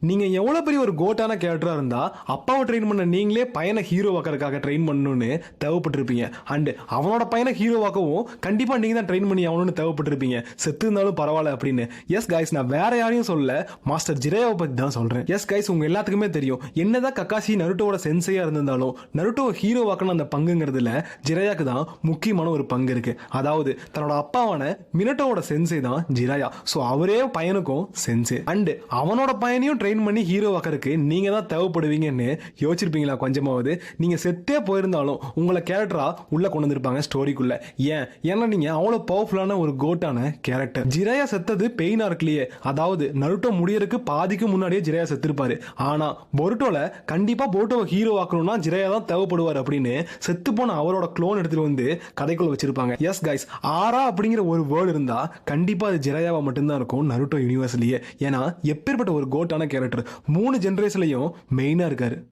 நீங்க எவ்வளவு பெரிய ஒரு கோட்டான கேரக்டரா இருந்தா அப்பாவை ட்ரெயின் பண்ண நீங்களே பையனை ஹீரோ வாக்கறதுக்காக ட்ரெயின் பண்ணணும்னு தேவைப்பட்டிருப்பீங்க. அண்ட் அவனோட பையனை ஹீரோ வாக்கவும் கண்டிப்பா நீங்க தான் ட்ரெயின் பண்ணி ஆகணும்னு தேவைப்பட்டிருப்பீங்க. செத்து இருந்தாலும் பரவாயில்ல அப்படின்னு. எஸ் கைஸ், நான் வேற யாரையும் சொல்ல, மாஸ்டர் ஜிரையாவை பத்தி தான் சொல்றேன். எஸ் கைஸ், உங்க எல்லாத்துக்குமே தெரியும், என்னதான் கக்காசி நருட்டோட சென்சையா இருந்திருந்தாலும் நருட்டோ ஹீரோ வாக்கணும் அந்த பங்குங்கிறதுல ஜிரையாக்கு தான் முக்கியமான ஒரு பங்கு இருக்கு. அதாவது தன்னோட அப்பாவான மினட்டோட சென்சை தான் ஜிரையா. சோ அவரே பையனுக்கும் சென்சை. அண்ட் அவனோட பையனையும் ட்ரெயின் பண்ணி ஹீரோ வாக்கறதுக்கு நீங்க தான் தேவைப்படுவீங்கன்னு யோசிச்சிருப்பீங்களா கொஞ்சமாவது? நீங்க செத்தே போயிருந்தாலும் உங்களை கேரக்டரா உள்ள கொண்டு வந்திருப்பாங்க ஸ்டோரிக்குள்ள. ஏன்னா நீங்க அவ்வளவு பவர்ஃபுல்லான ஒரு கோட்டான கேரக்டர். ஜிரையா செத்தது பெயின் ஆர்க்லயே, அதாவது நருட்டோ முடியறதுக்கு பாதிக்கு முன்னாடியே ஜிரையா செத்துருப்பாரு. ஆனா பொருட்டோல கண்டிப்பா போட்டோவை ஹீரோ ஆக்கணும்னா ஜிரையா தான் தேவைப்படுவார் அப்படின்னு செத்து போன அவரோட க்ளோன் எடுத்துட்டு வந்து கதைக்குள்ள வச்சிருப்பாங்க. எஸ் கைஸ், ஆரா அப்படிங்கிற ஒரு வேர்டு இருந்தா கண்டிப்பா அது ஜிரையாவா மட்டும்தான் இருக்கும் நருட்டோ யூனிவர்ஸ்லயே. ஏன்னா எப்பேற்பட்ட ஒரு கோட்டான கேரக்டர், 3 ஜெனரேஷன்லயும் மெயினா இருக்காரு.